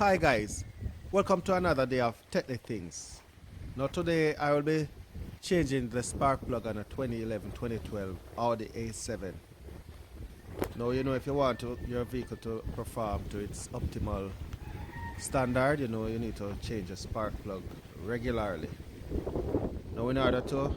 Hi guys, welcome to another day of Technic Things. Now today I will be changing the spark plug on a 2011-2012 Audi A7. Now if you want your vehicle to perform to its optimal standard, you need to change the spark plug regularly. Now in order to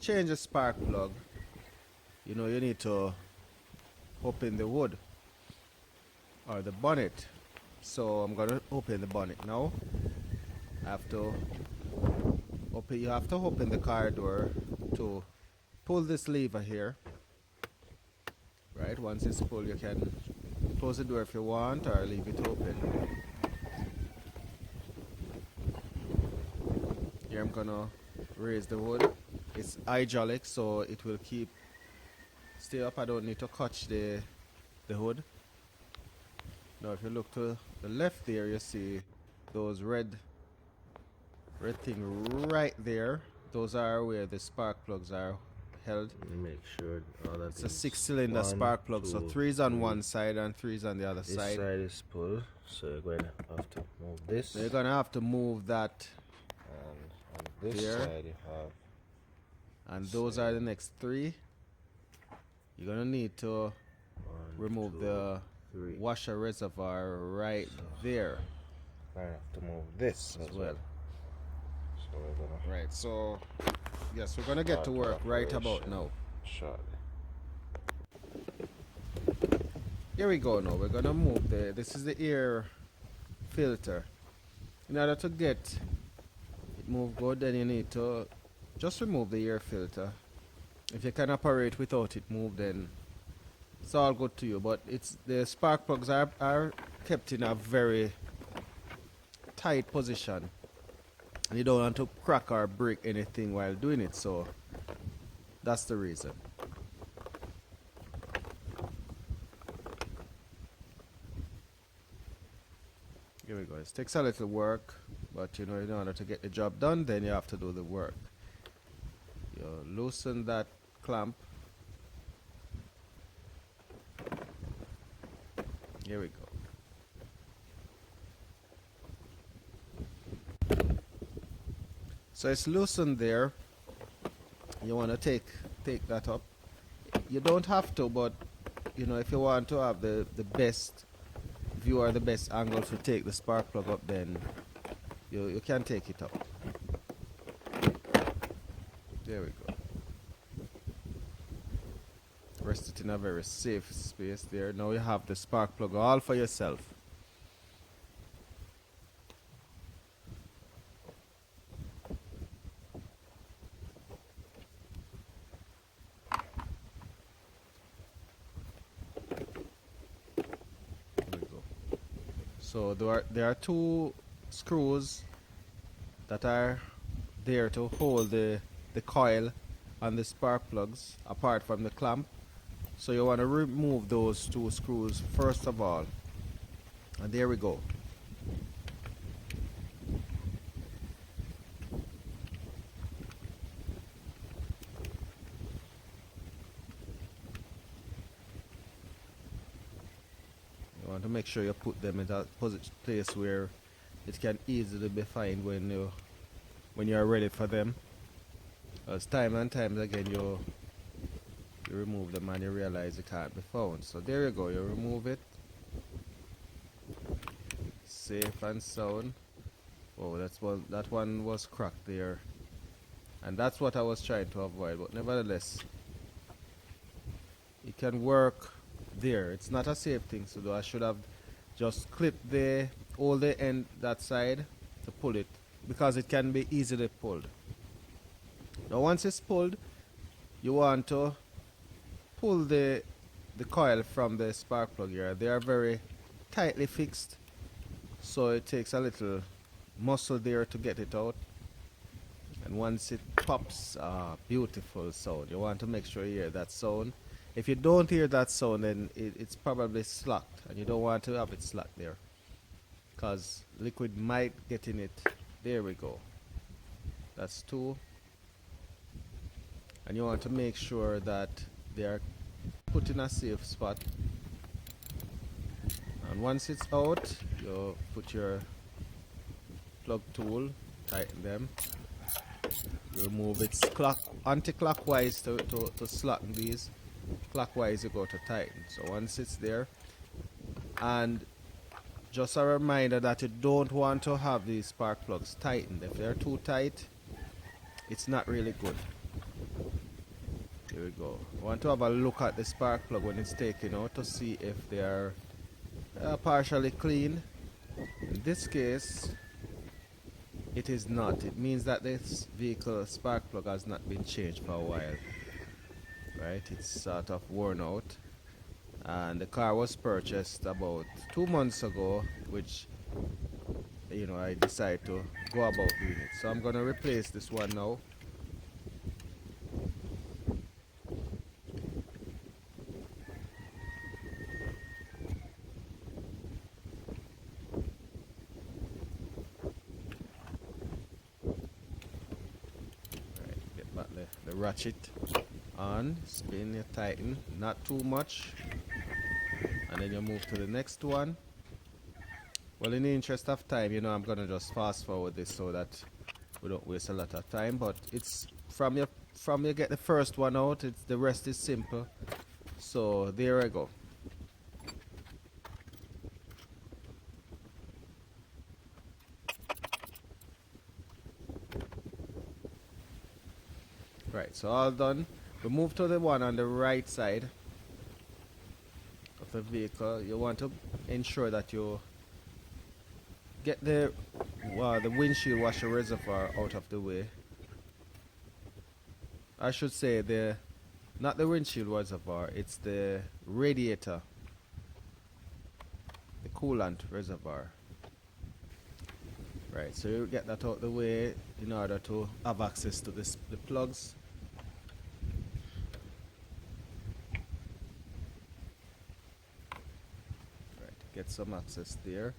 change the spark plug, you need to open the hood or the bonnet. So I'm gonna open the bonnet now. You have to open the car door to pull this lever here. Right, once it's pulled you can close the door if you want or leave it open. Here I'm gonna raise the hood. It's hydraulic, so it will stay up. I don't need to catch the hood. Now if you look to the left there, you see those red thing right there. Those are where the spark plugs are held. Make sure all that it's a 6-cylinder spark plug, so 3 is on one side and 3 is on the other side. This side is pulled, so you're going to have to move this. So you're going to have to move that. And on this there. side you have. And those are the next 3. You're going to need to remove the washer reservoir right there. I have to move this as well. So we're gonna. Right, so yes, we're gonna get to work right about now. Shortly. Here we go now. We're gonna move this is the air filter. In order to get it move good, then you need to just remove the air filter. If you can operate without it move, then it's all good to you. But the spark plugs are kept in a very tight position. And you don't want to crack or break anything while doing it, so that's the reason. Here we go. It takes a little work, but in order to get the job done, then you have to do the work. You loosen that clamp. Here we go. So it's loosened there. You want to take that up. You don't have to, but if you want to have the best view or the best angle to take the spark plug up, then you can take it up. There we go. Rest it in a very safe space there. Now you have the spark plug all for yourself. So there are 2 screws that are there to hold the coil and the spark plugs apart from the clamp. So you want to remove those 2 screws first of all. And there we go. You want to make sure you put them in that place where it can easily be found when you are ready for them. As time and time again you remove them and you realize it can't be found. So there you go, you remove it. Safe and sound. Oh, that one was cracked there. And that's what I was trying to avoid, but nevertheless it can work there. It's not a safe thing to do. I should have just clipped all the end that side to pull it, because it can be easily pulled. Now once it's pulled, you want to pull the coil from the spark plug here. They are very tightly fixed, so it takes a little muscle there to get it out. And once it pops, beautiful sound. You want to make sure you hear that sound. If you don't hear that sound, then it's probably slacked, and you don't want to have it slacked there, because liquid might get in it. There we go. That's 2. And you want to make sure that they are put in a safe spot. And once it's out, you put your plug tool, tighten them, remove it anti-clockwise to slacken these, clockwise you go to tighten. So once it's there, and just a reminder that you don't want to have these spark plugs tightened. If they're too tight, it's not really good. Here we go. I want to have a look at the spark plug when it's taken out to see if they are partially clean. In this case, it is not. It means that this vehicle spark plug has not been changed for a while. Right? It's sort of worn out. And the car was purchased about 2 months ago, which, you know, I decided to go about doing it. So I'm going to replace this one now. The ratchet on, spin, you tighten, not too much, and then you move to the next one. Well, in the interest of time, you know, I'm gonna just fast forward this so that we don't waste a lot of time. But it's from you get the first one out, it's the rest is simple. So there I go. Right, so all done. We move to the one on the right side of the vehicle. You want to ensure that you get the windshield washer reservoir out of the way. I should say not the windshield reservoir, it's the radiator, the coolant reservoir. Right, so you get that out the way in order to have access to the plugs. Get some access there.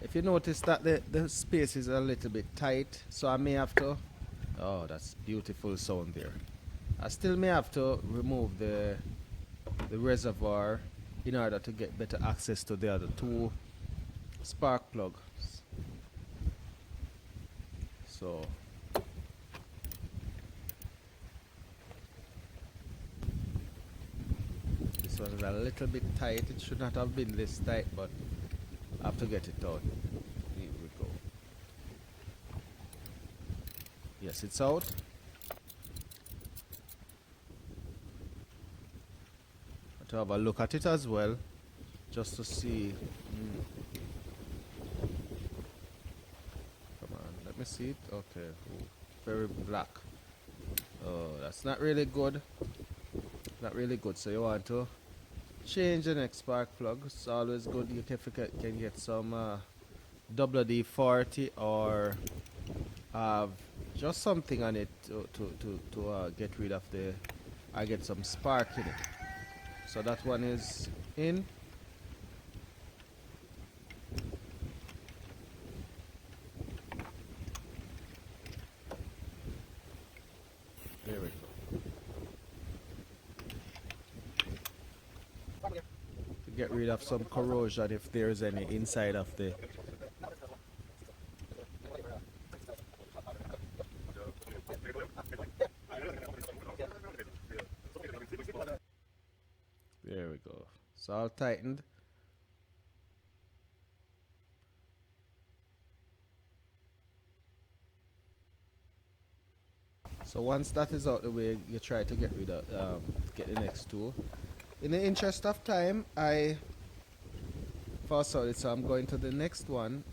If you notice that the space is a little bit tight, so I may have to, oh, that's beautiful sound there. I still may have to remove the reservoir in order to get better access to the other two spark plugs. So this one is a little bit tight. It should not have been this tight, but I have to get it out. Here we go. Yes, it's out. To have a look at it as well, just to see. Come on, let me see it. Okay, ooh, very black. Oh, that's not really good. Not really good. So you want to change the next spark plug. It's always good. You can get some WD-40 or have just something on it to get rid of I get some spark in it. So that one is in. There we go. To get rid of some corrosion if there's any inside of the. There we go. It's all tightened. So once that is out the way, you try to get rid of, get the next two. In the interest of time, I fast forward it, so I'm going to the next one.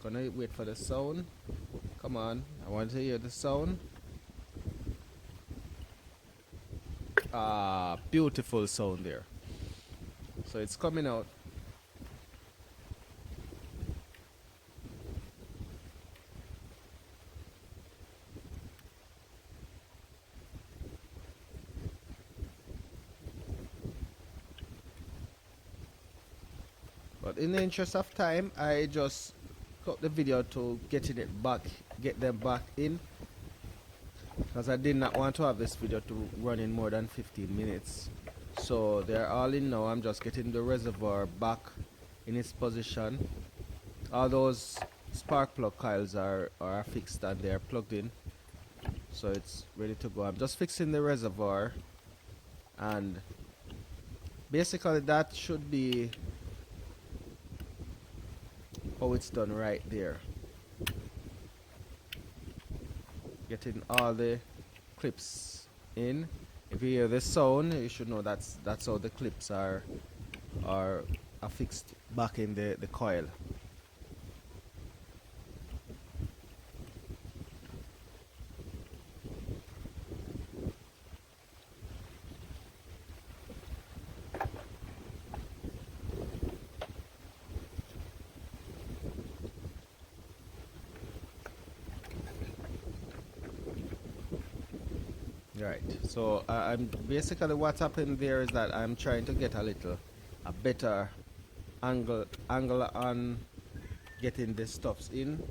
I'm gonna wait for the sound. Come on, I want to hear the sound. Ah, beautiful sound there. So it's coming out. But in the interest of time, I just cut the video to get them back in, because I did not want to have this video to run in more than 15 minutes. So they're all in now. I'm just getting the reservoir back in its position. All those spark plug coils are fixed and they're plugged in, so it's ready to go. I'm just fixing the reservoir, and basically that should be how it's done right there. Getting all the clips in. If you hear the sound, you should know that's how the clips are affixed back in the coil. Right, so I'm basically what's happened there is that I'm trying to get a better angle on getting the stuffs in,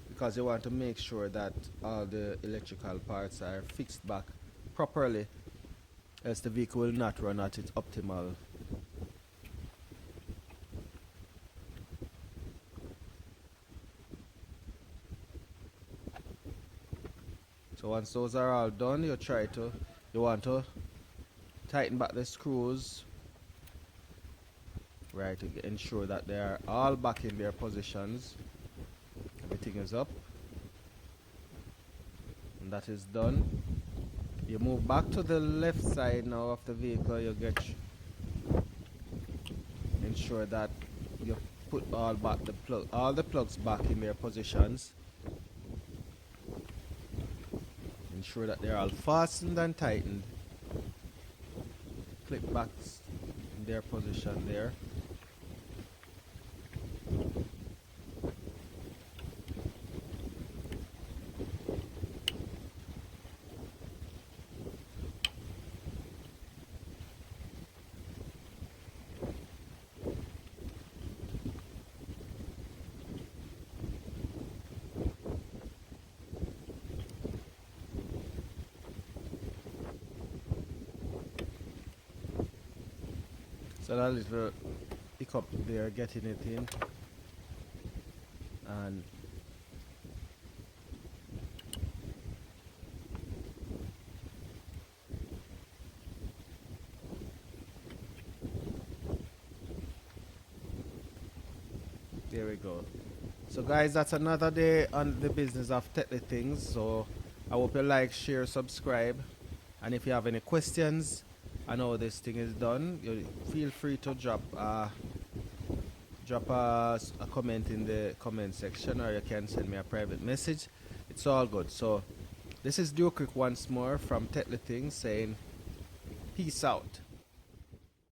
because you want to make sure that all the electrical parts are fixed back properly, else the vehicle will not run at its optimal. So once those are all done, you want to tighten back the screws, right, to ensure that they are all back in their positions. Everything is up, and that is done. You move back to the left side now of the vehicle. You ensure that you put all the plugs back in their positions. Ensure that they're all fastened and tightened. Clip backs in their position there. So that little hiccup there, getting it in, and there we go. So guys, that's another day on the business of Techly Things. So I hope you like, share, subscribe, and if you have any questions on how this thing is done, you feel free to drop a comment in the comment section, or you can send me a private message. It's all good. So this is Duke once more from Techly Things saying peace out.